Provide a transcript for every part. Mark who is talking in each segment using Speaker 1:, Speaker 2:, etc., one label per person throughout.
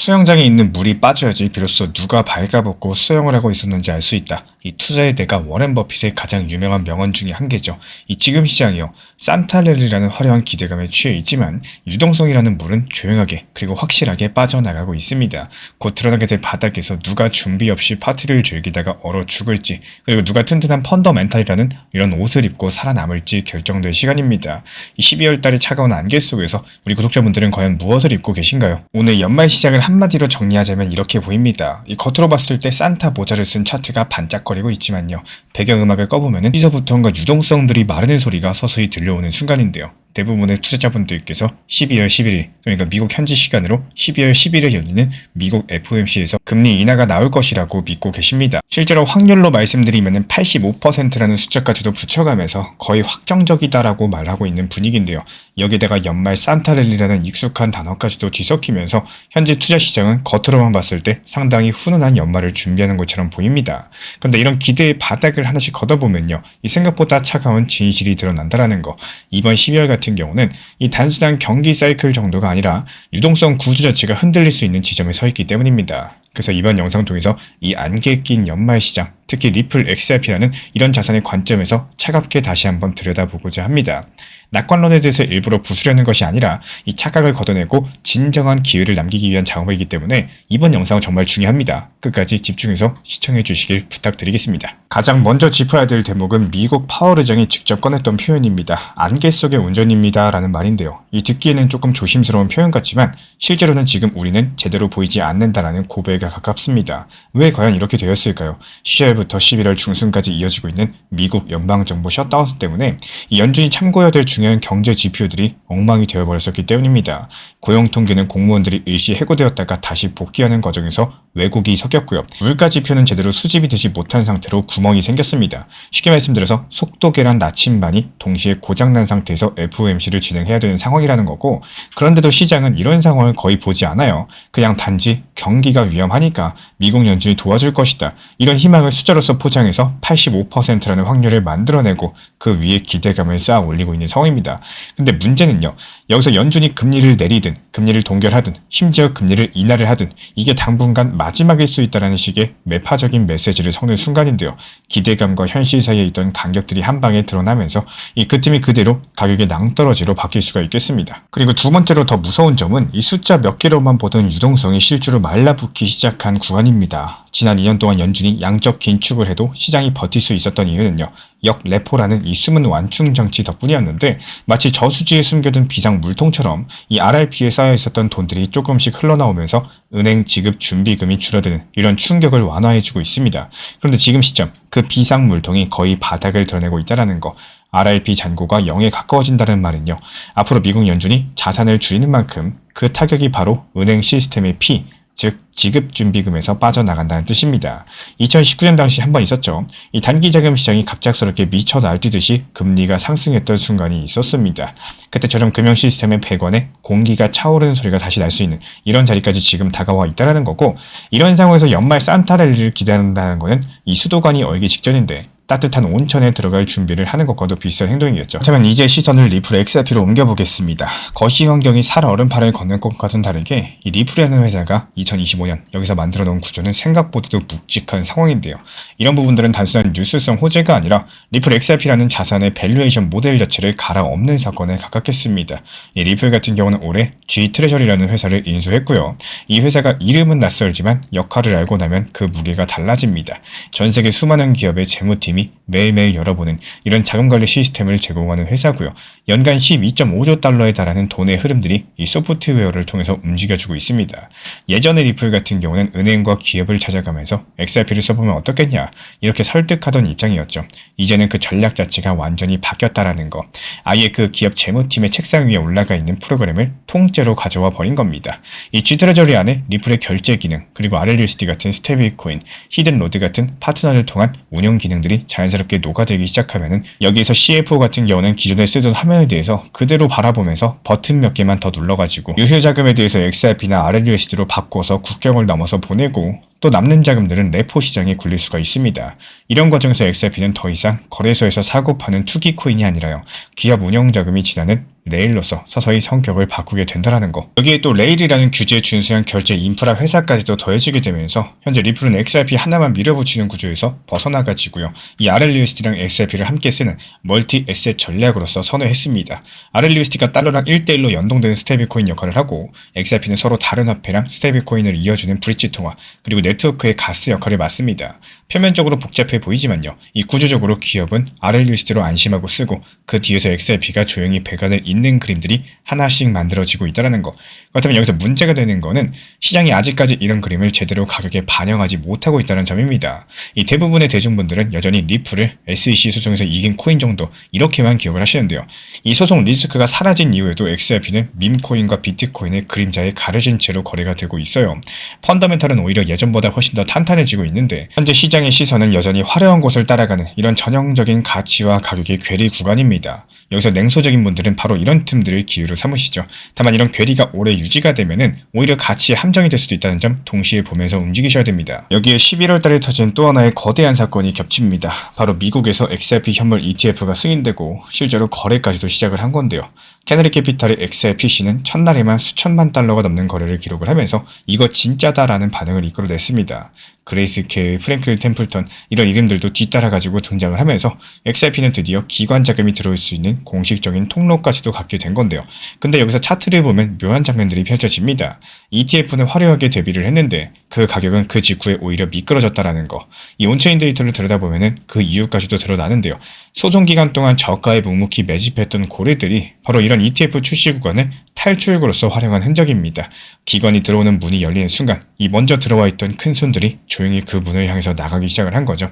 Speaker 1: 수영장에 있는 물이 빠져야지 비로소 누가 발가벗고 수영을 하고 있었는지 알 수 있다. 이 투자의 대가 워렌 버핏의 가장 유명한 명언 중에 한 개죠. 이 지금 시장이요. 산타랠리라는 화려한 기대감에 취해 있지만 유동성이라는 물은 조용하게 그리고 확실하게 빠져나가고 있습니다. 곧 드러나게 될 바닥에서 누가 준비 없이 파티를 즐기다가 얼어 죽을지 그리고 누가 튼튼한 펀더멘탈이라는 이런 옷을 입고 살아남을지 결정될 시간입니다. 이 12월 달의 차가운 안개 속에서 우리 구독자분들은 과연 무엇을 입고 계신가요? 오늘 연말 시장을 한마디로 정리하자면 이렇게 보입니다. 이 겉으로 봤을 때 산타 모자를 쓴 차트가 반짝거리고 있지만요. 배경음악을 꺼보면 어디서부턴가 유동성들이 마르는 소리가 서서히 들려오는 순간인데요. 대부분의 투자자분들께서 12월 11일, 그러니까 미국 현지 시간으로 12월 10일에 열리는 미국 FOMC에서 금리 인하가 나올 것이라고 믿고 계십니다. 실제로 확률로 말씀드리면 85%라는 숫자까지도 붙여가면서 거의 확정적이다라고 말하고 있는 분위기인데요. 여기다가 연말 산타랠리라는 익숙한 단어까지도 뒤섞이면서 현재 투자 시장은 겉으로만 봤을 때 상당히 훈훈한 연말을 준비하는 것처럼 보입니다. 그런데 이런 기대의 바닥을 하나씩 걷어보면요. 이 생각보다 차가운 진실이 드러난다라는 거. 이번 12월 같은 경우는 이 단순한 경기 사이클 정도가 아니라 유동성 구조 자체가 흔들릴 수 있는 지점에 서 있기 때문입니다. 그래서 이번 영상 통해서 이 안개 낀 연말 시장, 특히 리플 XRP라는 이런 자산의 관점에서 차갑게 다시 한번 들여다보고자 합니다. 낙관론에 대해서 일부러 부수려는 것이 아니라 이 착각을 걷어내고 진정한 기회를 남기기 위한 작업이기 때문에 이번 영상은 정말 중요합니다. 끝까지 집중해서 시청해 주시길 부탁드리겠습니다. 가장 먼저 짚어야 될 대목은 미국 파월 의장이 직접 꺼냈던 표현입니다. 안개 속의 운전입니다 라는 말인데요. 이 듣기에는 조금 조심스러운 표현 같지만 실제로는 지금 우리는 제대로 보이지 않는다라는 고백에 가깝습니다. 왜 과연 이렇게 되었을까요? 10월부터 11월 중순까지 이어지고 있는 미국 연방정부 셧다운 때문에 이 연준이 참고해야 될 중요한 경제 지표들이 엉망이 되어버렸었기 때문입니다. 고용통계는 공무원들이 일시 해고되었다가 다시 복귀하는 과정에서 왜곡이 섞였고요. 물가 지표는 제대로 수집이 되지 못한 상태로 구멍이 생겼습니다. 쉽게 말씀드려서 속도 계란 나침반이 동시에 고장난 상태에서 FOMC를 진행해야 되는 상황이라는 거고, 그런데도 시장은 이런 상황을 거의 보지 않아요. 그냥 단지 경기가 위험하니까 미국 연준이 도와줄 것이다. 이런 희망을 숫자로서 포장해서 85%라는 확률을 만들어내고 그 위에 기대감을 쌓아 올리고 있는 상황입니다. 근데 문제는요. 여기서 연준이 금리를 내리든 금리를 동결하든 심지어 금리를 인하를 하든 이게 당분간 마지막일 수 있다는 식의 매파적인 메시지를 섞는 순간인데요. 기대감과 현실 사이에 있던 간격들이 한 방에 드러나면서 그 틈이 그대로 가격의 낭떠러지로 바뀔 수가 있겠습니다. 그리고 두 번째로 더 무서운 점은 이 숫자 몇 개로만 보던 유동성이 실제로 말라붙기 시작한 구간입니다. 지난 2년 동안 연준이 양적 긴축을 해도 시장이 버틸 수 있었던 이유는요. 역레포라는 이 숨은 완충 장치 덕분이었는데 마치 저수지에 숨겨둔 비상 물통처럼 이 RRP에 쌓여 있었던 돈들이 조금씩 흘러나오면서 은행 지급 준비금이 줄어드는 이런 충격을 완화해주고 있습니다. 그런데 지금 시점 그 비상 물통이 거의 바닥을 드러내고 있다는 거. RRP 잔고가 0에 가까워진다는 말은요. 앞으로 미국 연준이 자산을 줄이는 만큼 그 타격이 바로 은행 시스템의 피, 즉 지급준비금에서 빠져나간다는 뜻입니다. 2019년 당시 한 번 있었죠. 이 단기자금 시장이 갑작스럽게 미쳐 날뛰듯이 금리가 상승했던 순간이 있었습니다. 그때처럼 금융 시스템의 배관에 공기가 차오르는 소리가 다시 날 수 있는 이런 자리까지 지금 다가와 있다는 거고, 이런 상황에서 연말 산타랠리를 기대한다는 것은 이 수도관이 얼기 직전인데 따뜻한 온천에 들어갈 준비를 하는 것과도 비슷한 행동이겠죠. 그렇다면 이제 시선을 리플 XRP로 옮겨보겠습니다. 거시 환경이 살 얼음판을 걷는 것과는 다르게 이 리플이라는 회사가 2025년 여기서 만들어 놓은 구조는 생각보다도 묵직한 상황인데요. 이런 부분들은 단순한 뉴스성 호재가 아니라 리플 XRP라는 자산의 밸류에이션 모델 자체를 갈아엎는 사건에 가깝겠습니다. 이 리플 같은 경우는 올해 G 트레저리라는 회사를 인수했고요. 이 회사가 이름은 낯설지만 역할을 알고 나면 그 무게가 달라집니다. 전 세계 수많은 기업의 재무팀 매일매일 열어보는 이런 자금관리 시스템을 제공하는 회사고요. 연간 12.5조 달러에 달하는 돈의 흐름들이 이 소프트웨어를 통해서 움직여주고 있습니다. 예전의 리플 같은 경우는 은행과 기업을 찾아가면서 XRP를 써보면 어떻겠냐 이렇게 설득하던 입장이었죠. 이제는 그 전략 자체가 완전히 바뀌었다라는 거. 아예 그 기업 재무팀의 책상 위에 올라가 있는 프로그램을 통째로 가져와 버린 겁니다. 이 G트레저리 안에 리플의 결제 기능, 그리고 RLUSD 같은 스테이블 코인, 히든 로드 같은 파트너를 통한 운영 기능들이 자연스럽게 녹아들기 시작하면은 여기에서 CFO 같은 경우는 기존에 쓰던 화면에 대해서 그대로 바라보면서 버튼 몇 개만 더 눌러가지고 유효 자금에 대해서 XRP나 RLUSD로 바꿔서 국경을 넘어서 보내고 또 남는 자금들은 레포 시장에 굴릴 수가 있습니다. 이런 과정에서 XRP는 더 이상 거래소에서 사고 파는 투기 코인이 아니라요. 기업 운영 자금이 지나는 레일로서 서서히 성격을 바꾸게 된다는 거. 여기에 또 레일이라는 규제에 준수한 결제 인프라 회사까지도 더해지게 되면서 현재 리플은 XRP 하나만 밀어붙이는 구조에서 벗어나가지고요. 이 RLUSD랑 XRP를 함께 쓰는 멀티 에셋 전략으로서 선회했습니다. RLUSD가 달러랑 1대1로 연동되는 스테이블코인 역할을 하고 XRP는 서로 다른 화폐랑 스테이블코인을 이어주는 브릿지 통화 그리고 네트워크의 가스 역할을 맡습니다. 표면적으로 복잡해 보이지만요. 이 구조적으로 기업은 RLUSD로 안심하고 쓰고 그 뒤에서 XRP가 조용히 배관을 잇는 그림들이 하나씩 만들어지고 있다는 거. 그렇다면 여기서 문제가 되는 거는 시장이 아직까지 이런 그림을 제대로 가격에 반영하지 못하고 있다는 점입니다. 이 대부분의 대중분들은 여전히 리플을 SEC 소송에서 이긴 코인 정도 이렇게만 기억을 하시는데요. 이 소송 리스크가 사라진 이후에도 XRP는 밈코인과 비트코인의 그림자에 가려진 채로 거래가 되고 있어요. 펀더멘탈은 오히려 예전보다 훨씬 더 탄탄해지고 있는데 현재 시장의 시선은 여전히 화려한 곳을 따라가는 이런 전형적인 가치와 가격의 괴리 구간입니다. 여기서 냉소적인 분들은 바로 이런 틈들을 기회로 삼으시죠. 다만 이런 괴리가 오래 유지가 되면은 오히려 가치에 함정이 될 수도 있다는 점 동시에 보면서 움직이셔야 됩니다. 여기에 11월 달에 터진 또 하나의 거대한 사건이 겹칩니다. 바로 미국에서 XRP 현물 ETF가 승인되고 실제로 거래까지도 시작을 한 건데요. 캐너리 캐피탈의 XRPC는 첫날에만 수천만 달러가 넘는 거래를 기록을 하면서 이거 진짜다라는 반응을 이끌어냈습니다. 그레이스 케일, 프랭클 템플턴 이런 이름들도 뒤따라가지고 등장을 하면서 XRP는 드디어 기관 자금이 들어올 수 있는 공식적인 통로까지도 갖게 된 건데요. 근데 여기서 차트를 보면 묘한 장면들이 펼쳐집니다. ETF는 화려하게 데뷔를 했는데 그 가격은 그 직후에 오히려 미끄러졌다라는 거. 이 온체인 데이터를 들여다보면 그 이유까지도 드러나는데요. 소송 기간 동안 저가에 묵묵히 매집했던 고래들이 바로 이런 ETF 출시 구간을 탈출구로서 활용한 흔적입니다. 기관이 들어오는 문이 열리는 순간 이 먼저 들어와 있던 큰 손들이 조용히 그 문을 향해서 나가기 시작을 한 거죠.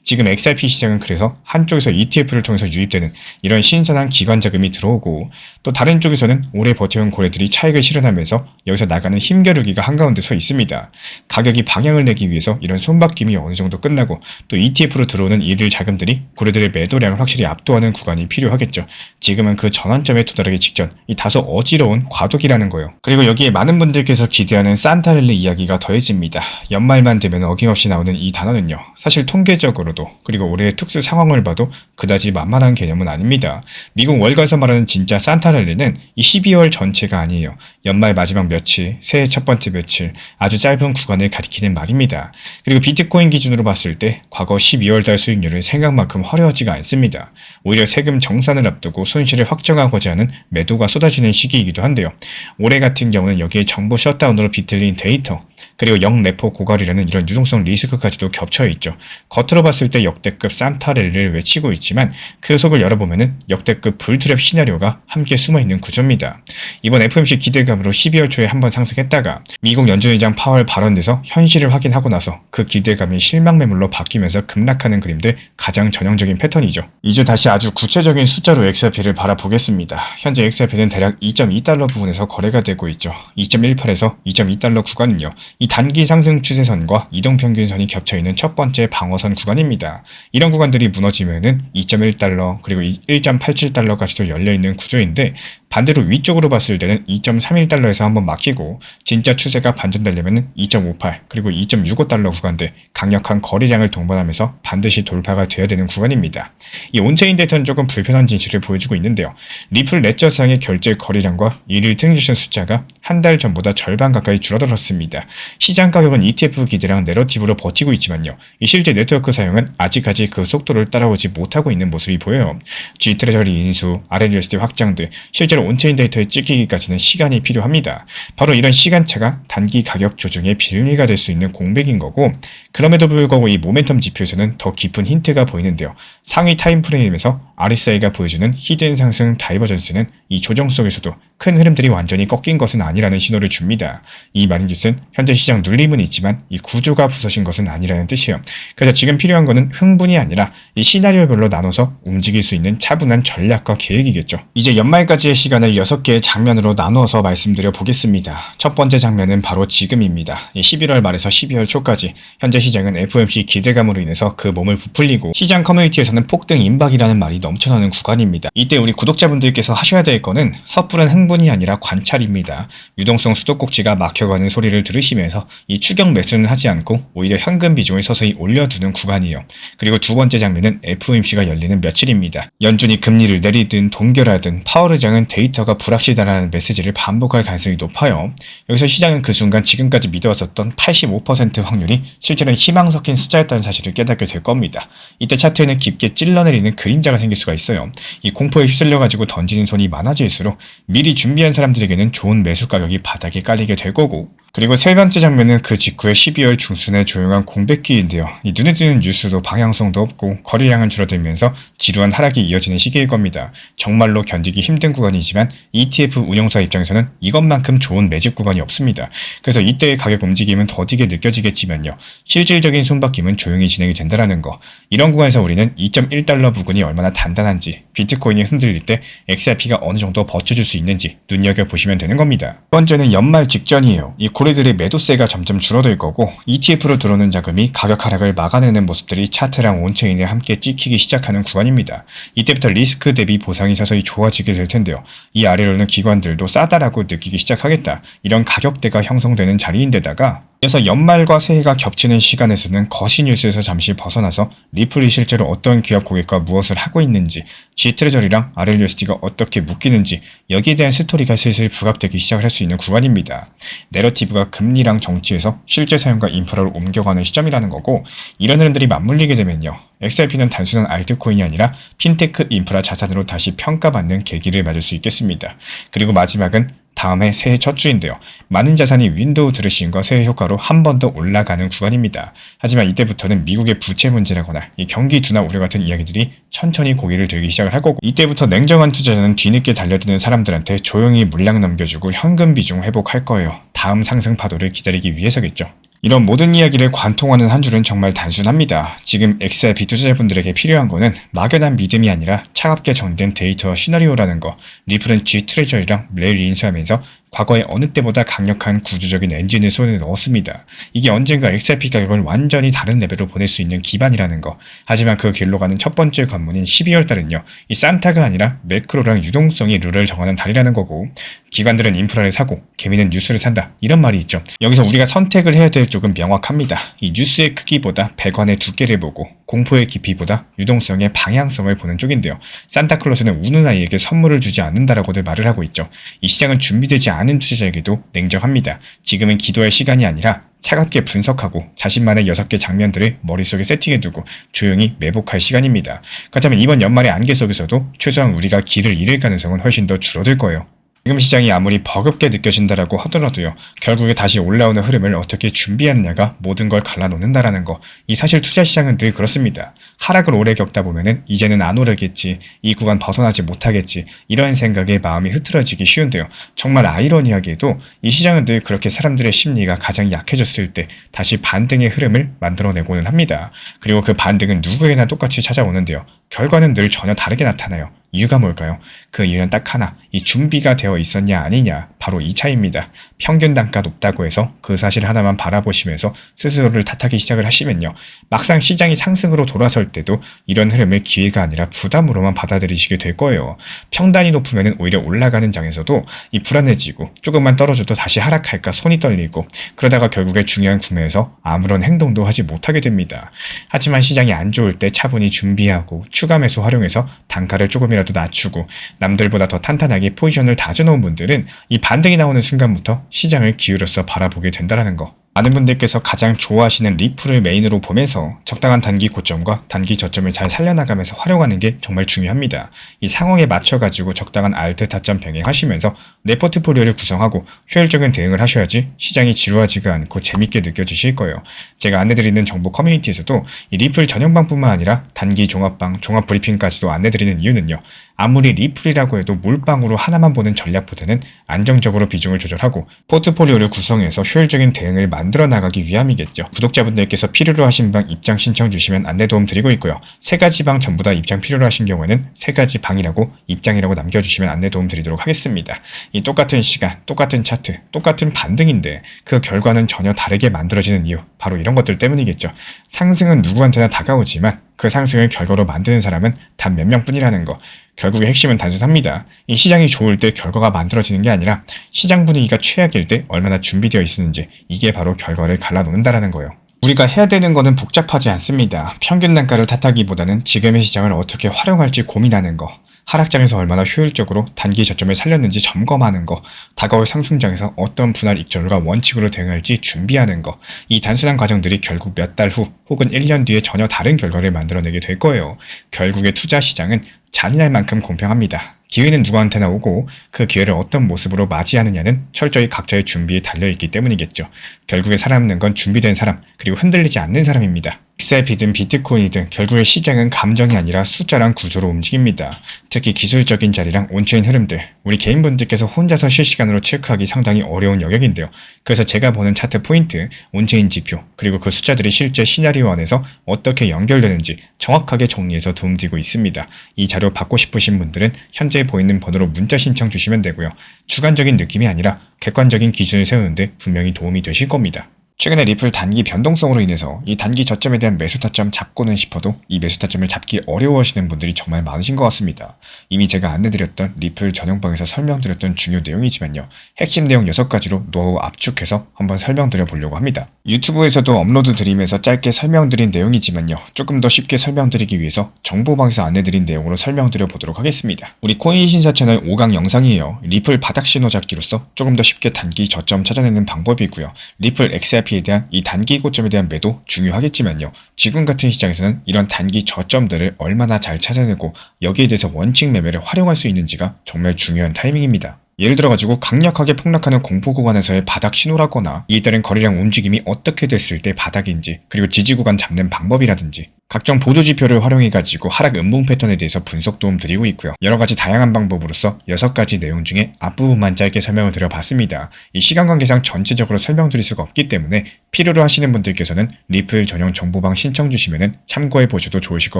Speaker 1: 지금 XRP 시장은 그래서 한쪽에서 ETF를 통해서 유입되는 이런 신선한 기관 자금이 들어오고 또 다른 쪽에서는 오래 버텨온 고래들이 차익을 실현하면서 여기서 나가는 힘겨루기가 한가운데 서 있습니다. 가격이 방향을 내기 위해서 이런 손바뀜이 어느 정도 끝나고 또 ETF로 들어오는 일일 자금들이 고래들의 매도량을 확실히 압도하는 구간이 필요하겠죠. 지금은 그 전환점에 도달하기 직전 이 다소 어지러운 과도기라는 거예요. 그리고 여기에 많은 분들께서 기대하는 산타랠리 이야기가 더해집니다. 연말만 되면 어김없이 나오는 이 단어는요. 사실 통계적으로도 그리고 올해의 특수 상황을 봐도 그다지 만만한 개념은 아닙니다. 미국 월가에서 말하는 진짜 산타랠리는 이 12월 전체가 아니에요. 연말 마지막 며칠, 새해 첫 번째 며칠, 아주 짧은 구간을 가리키는 말입니다. 그리고 비트코인 기준으로 봤을 때 과거 12월 달 수익률은 생각만큼 화려하지가 않습니다. 오히려 세금 정산을 앞두고 손실을 확정하고자 하는 매도가 쏟아지는 시기이기도 한데요. 올해 같은 경우는 여기에 정부 셧다운으로 비틀린 데이터, 그리고 영레포 고갈이라는 이런 유동성 리스크까지도 겹쳐있죠. 겉으로 봤을 때 역대급 산타랠리를 외치고 있지만 그 속을 열어보면 역대급 불트랩 시나리오가 함께 숨어있는 구조입니다. 이번 FOMC 기대감으로 12월 초에 한번 상승했다가 미국 연준의장 파월 발언에서 현실을 확인하고 나서 그 기대감이 실망 매물로 바뀌면서 급락하는 그림들 가장 전형적인 패턴이죠. 이제 다시 아주 구체적인 숫자로 XRP를 바라보겠습니다. 현재 XRP는 대략 2.2달러 부분에서 거래가 되고 있죠. 2.18에서 2.2달러 구간은요. 이 단기 상승 추세선과 이동평균선이 겹쳐있는 첫 번째 방어선 구간입니다. 이런 구간들이 무너지면은 2.1달러 그리고 1.87달러까지도 열려있는 구조인데 반대로 위쪽으로 봤을 때는 2.31달러에서 한번 막히고 진짜 추세가 반전되려면 2.58 그리고 2.65달러 구간들 강력한 거래량을 동반하면서 반드시 돌파가 되어야 되는 구간입니다. 이 온체인 데이터는 조금 불편한 진실을 보여주고 있는데요. 리플 레저상의 결제 거래량과 일일 트랜잭션 숫자가 한 달 전보다 절반 가까이 줄어들었습니다. 시장 가격은 ETF 기대랑 내러티브로 버티고 있지만요. 이 실제 네트워크 사용은 아직까지 그 속도를 따라오지 못하고 있는 모습이 보여요. G트레저리 인수, RLUSD 확장 등 실제로 온체인 데이터에 찍히기까지는 시간이 필요합니다. 바로 이런 시간차가 단기 가격 조정의 빌미가 될 수 있는 공백인 거고 그럼에도 불구하고 이 모멘텀 지표에서는 더 깊은 힌트가 보이는데요. 상위 타임프레임에서 RSI가 보여주는 히든 상승 다이버전스는 이 조정 속에서도 큰 흐름들이 완전히 꺾인 것은 아니라는 신호를 줍니다. 이 말인즉슨 현재 시장 눌림은 있지만 이 구조가 부서진 것은 아니라는 뜻이에요. 그래서 지금 필요한 것은 흥분이 아니라 이 시나리오별로 나눠서 움직일 수 있는 차분한 전략과 계획이겠죠. 이제 연말까지의 시간을 6개의 장면으로 나누어서 말씀드려 보겠습니다. 첫 번째 장면은 바로 지금입니다. 11월 말에서 12월 초까지 현재 시장은 FOMC 기대감으로 인해서 그 몸을 부풀리고 시장 커뮤니티에서는 폭등 임박이라는 말이 넘쳐나는 구간입니다. 이때 우리 구독자분들께서 하셔야 될 거는 섣부른 흥분이 아니라 관찰입니다. 유동성 수도꼭지가 막혀가는 소리를 들으시면서 있어서 이 추격 매수는 하지 않고 오히려 현금 비중을 서서히 올려두는 구간이에요. 그리고 두 번째 장면은 FOMC가 열리는 며칠입니다. 연준이 금리를 내리든 동결하든 파월 의장은 데이터가 불확실하다는 메시지를 반복할 가능성이 높아요. 여기서 시장은 그 순간 지금까지 믿어왔었던 85% 확률이 실제는 희망 섞인 숫자였다는 사실을 깨닫게 될 겁니다. 이때 차트에는 깊게 찔러내리는 그림자가 생길 수가 있어요. 이 공포에 휩쓸려가지고 던지는 손이 많아질수록 미리 준비한 사람들에게는 좋은 매수 가격이 바닥에 깔리게 될 거고, 그리고 세 번째 장면은 그 직후에 12월 중순의 조용한 공백기인데요. 이 눈에 띄는 뉴스도 방향성도 없고 거래량은 줄어들면서 지루한 하락이 이어지는 시기일 겁니다. 정말로 견디기 힘든 구간이지만 ETF 운용사 입장에서는 이것만큼 좋은 매집 구간이 없습니다. 그래서 이때의 가격 움직임은 더디게 느껴지겠지만요. 실질적인 손바뀜은 조용히 진행이 된다는 거. 이런 구간에서 우리는 2.1달러 부근이 얼마나 단단한지, 비트코인이 흔들릴 때 XRP가 어느 정도 버텨줄 수 있는지 눈여겨보시면 되는 겁니다. 두 번째는 연말 직전이에요. 이 고래들의 매도세가 점점 줄어들 거고 ETF로 들어오는 자금이 가격 하락을 막아내는 모습들이 차트랑 온체인에 함께 찍히기 시작하는 구간입니다. 이때부터 리스크 대비 보상이 서서히 좋아지게 될 텐데요. 이 아래로는 기관들도 싸다라고 느끼기 시작하겠다. 이런 가격대가 형성되는 자리인데다가 그래서 연말과 새해가 겹치는 시간에서는 거시 뉴스에서 잠시 벗어나서 리플이 실제로 어떤 기업 고객과 무엇을 하고 있는지, G트레저리랑 RLUSD가 어떻게 묶이는지 여기에 대한 스토리가 슬슬 부각되기 시작을 할 수 있는 구간입니다. 내러티브가 금리랑 정치에서 실제 사용과 인프라로 옮겨가는 시점이라는 거고, 이런 흐름들이 맞물리게 되면요. XRP는 단순한 알트코인이 아니라 핀테크 인프라 자산으로 다시 평가받는 계기를 맞을 수 있겠습니다. 그리고 마지막은 다음 해 새해 첫 주인데요. 많은 자산이 윈도우 드레싱과 새해 효과로 한 번 더 올라가는 구간입니다. 하지만 이때부터는 미국의 부채 문제라거나 이 경기 둔화 우려 같은 이야기들이 천천히 고개를 들기 시작을 할 거고, 이때부터 냉정한 투자자는 뒤늦게 달려드는 사람들한테 조용히 물량 넘겨주고 현금 비중 회복할 거예요. 다음 상승 파도를 기다리기 위해서겠죠. 이런 모든 이야기를 관통하는 한 줄은 정말 단순합니다. 지금 XRP 투자자분들에게 필요한 거는 막연한 믿음이 아니라 차갑게 정된 데이터와 시나리오라는 거. 리플은 G트레저리랑 매일 인수하면서 과거에 어느 때보다 강력한 구조적인 엔진을 손에 넣었습니다. 이게 언젠가 XRP 가격을 완전히 다른 레벨로 보낼 수 있는 기반이라는 거. 하지만 그 길로 가는 첫 번째 관문인 12월달은요. 이 산타가 아니라 매크로랑 유동성이 룰을 정하는 달이라는 거고, 기관들은 인프라를 사고 개미는 뉴스를 산다. 이런 말이 있죠. 여기서 우리가 선택을 해야 될 쪽은 명확합니다. 이 뉴스의 크기보다 배관의 두께를 보고 공포의 깊이보다 유동성의 방향성을 보는 쪽인데요. 산타클로스는 우는 아이에게 선물을 주지 않는다라고들 말을 하고 있죠. 이 시장은 준비되지 않은 투자자에게도 냉정합니다. 지금은 기도할 시간이 아니라 차갑게 분석하고 자신만의 6개 장면들을 머릿속에 세팅해두고 조용히 매복할 시간입니다. 그렇다면 이번 연말의 안개 속에서도 최소한 우리가 길을 잃을 가능성은 훨씬 더 줄어들 거예요. 지금 시장이 아무리 버겁게 느껴진다라고 하더라도요. 결국에 다시 올라오는 흐름을 어떻게 준비하느냐가 모든 걸 갈라놓는다라는 거. 이 사실 투자 시장은 늘 그렇습니다. 하락을 오래 겪다 보면은 이제는 안 오르겠지, 이 구간 벗어나지 못하겠지, 이런 생각에 마음이 흐트러지기 쉬운데요. 정말 아이러니하게도 이 시장은 늘 그렇게 사람들의 심리가 가장 약해졌을 때 다시 반등의 흐름을 만들어내고는 합니다. 그리고 그 반등은 누구에게나 똑같이 찾아오는데요. 결과는 늘 전혀 다르게 나타나요. 이유가 뭘까요? 그 이유는 딱 하나, 이 준비가 되어 있었냐 아니냐, 바로 이 차이입니다. 평균 단가 높다고 해서 그 사실 하나만 바라보시면서 스스로를 탓하기 시작을 하시면요. 막상 시장이 상승으로 돌아설 때도 이런 흐름을 기회가 아니라 부담으로만 받아들이시게 될 거예요. 평단이 높으면 오히려 올라가는 장에서도 이 불안해지고 조금만 떨어져도 다시 하락할까 손이 떨리고, 그러다가 결국에 중요한 구매에서 아무런 행동도 하지 못하게 됩니다. 하지만 시장이 안 좋을 때 차분히 준비하고 추가 매수 활용해서 단가를 조금이라도 낮추고 남들보다 더 탄탄하게 포지션을 다져놓은 분들은 이 반등이 나오는 순간부터 시장을 기울여서 바라보게 된다는 거. 많은 분들께서 가장 좋아하시는 리플을 메인으로 보면서 적당한 단기 고점과 단기 저점을 잘 살려나가면서 활용하는 게 정말 중요합니다. 이 상황에 맞춰가지고 적당한 알트 타점 병행하시면서 내 포트폴리오를 구성하고 효율적인 대응을 하셔야지 시장이 지루하지가 않고 재밌게 느껴지실 거예요. 제가 안내드리는 정보 커뮤니티에서도 이 리플 전용방뿐만 아니라 단기 종합방, 종합 브리핑까지도 안내드리는 이유는요. 아무리 리플이라고 해도 몰빵으로 하나만 보는 전략보다는 안정적으로 비중을 조절하고 포트폴리오를 구성해서 효율적인 대응을 만들어 나가기 위함이겠죠. 구독자분들께서 필요로 하신 방 입장 신청 주시면 안내 도움 드리고 있고요. 3가지 방 전부 다 입장 필요로 하신 경우에는 3가지 방이라고 입장이라고 남겨주시면 안내 도움 드리도록 하겠습니다. 이 똑같은 시간, 똑같은 차트, 똑같은 반등인데 그 결과는 전혀 다르게 만들어지는 이유, 바로 이런 것들 때문이겠죠. 상승은 누구한테나 다가오지만 그 상승을 결과로 만드는 사람은 단 몇 명뿐이라는 거. 결국의 핵심은 단순합니다. 이 시장이 좋을 때 결과가 만들어지는 게 아니라 시장 분위기가 최악일 때 얼마나 준비되어 있었는지, 이게 바로 결과를 갈라놓는다라는 거예요. 우리가 해야 되는 거는 복잡하지 않습니다. 평균 단가를 탓하기보다는 지금의 시장을 어떻게 활용할지 고민하는 거, 하락장에서 얼마나 효율적으로 단기 저점을 살렸는지 점검하는 거, 다가올 상승장에서 어떤 분할 익절과 원칙으로 대응할지 준비하는 거, 이 단순한 과정들이 결국 몇 달 후 혹은 1년 뒤에 전혀 다른 결과를 만들어내게 될 거예요. 결국의 투자 시장은 잔인할 만큼 공평합니다. 기회는 누구한테나 오고 그 기회를 어떤 모습으로 맞이하느냐는 철저히 각자의 준비에 달려있기 때문이겠죠. 결국에 살아남는 건 준비된 사람, 그리고 흔들리지 않는 사람입니다. XRP든 비트코인이든 결국에 시장은 감정이 아니라 숫자랑 구조로 움직입니다. 특히 기술적인 자리랑 온체인 흐름들, 우리 개인분들께서 혼자서 실시간으로 체크하기 상당히 어려운 영역인데요. 그래서 제가 보는 차트 포인트, 온체인 지표, 그리고 그 숫자들이 실제 시나리오 안에서 어떻게 연결되는지 정확하게 정리해서 도움드리고 있습니다. 이 자료 받고 싶으신 분들은 현재 보이는 번호로 문자 신청 주시면 되고요. 주관적인 느낌이 아니라 객관적인 기준을 세우는데 분명히 도움이 되실 겁니다. 최근에 리플 단기 변동성으로 인해서 이 단기 저점에 대한 매수 타점 잡고는 싶어도 이 매수 타점을 잡기 어려워하시는 분들이 정말 많으신 것 같습니다. 이미 제가 안내드렸던 리플 전용방에서 설명드렸던 중요 내용이지만요. 핵심 내용 6가지로 노하우 압축해서 한번 설명드려 보려고 합니다. 유튜브에서도 업로드 드리면서 짧게 설명드린 내용이지만요. 조금 더 쉽게 설명드리기 위해서 정보방에서 안내드린 내용으로 설명드려 보도록 하겠습니다. 우리 코인 신사 채널 5강 영상이에요. 리플 바닥 신호 잡기로서 조금 더 쉽게 단기 저점 찾아내는 방법이고요. 리플 XRP에 대한 이 단기 고점에 대한 매도 중요하겠지만요. 지금 같은 시장에서는 이런 단기 저점들을 얼마나 잘 찾아내고 여기에 대해서 원칙 매매를 활용할 수 있는지가 정말 중요한 타이밍입니다. 예를 들어가지고 강력하게 폭락하는 공포 구간에서의 바닥 신호라거나 이에 따른 거래량 움직임이 어떻게 됐을 때 바닥인지, 그리고 지지 구간 잡는 방법이라든지 각종 보조 지표를 활용해가지고 하락 음봉 패턴에 대해서 분석 도움 드리고 있고요. 여러가지 다양한 방법으로서 6가지 내용 중에 앞부분만 짧게 설명을 드려봤습니다. 이 시간 관계상 전체적으로 설명드릴 수가 없기 때문에 필요로 하시는 분들께서는 리플 전용 정보방 신청 주시면 참고해 보셔도 좋으실 것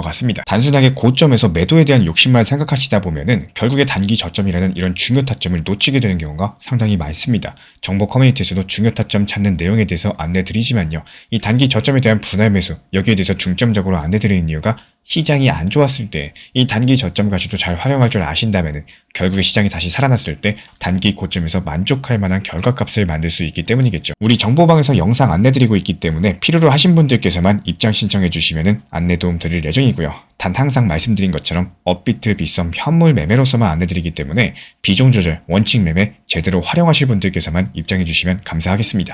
Speaker 1: 같습니다. 단순하게 고점에서 매도에 대한 욕심만 생각하시다 보면은 결국에 단기 저점이라는 이런 중요 타점을 놓치게 되는 경우가 상당히 많습니다. 정보 커뮤니티에서도 중요 타점 찾는 내용에 대해서 안내 드리지만요. 이 단기 저점에 대한 분할 매수, 여기에 대해서 중점적으로 안내드리는 이유가 시장이 안 좋았을 때 이 단기 저점 가치도 잘 활용할 줄 아신다면 결국에 시장이 다시 살아났을 때 단기 고점에서 만족할 만한 결과값을 만들 수 있기 때문이겠죠. 우리 정보방에서 영상 안내드리고 있기 때문에 필요로 하신 분들께서만 입장 신청해 주시면 안내 도움 드릴 예정이고요. 단 항상 말씀드린 것처럼 업비트, 빗썸, 현물 매매로서만 안내드리기 때문에 비중 조절, 원칙 매매 제대로 활용하실 분들께서만 입장해 주시면 감사하겠습니다.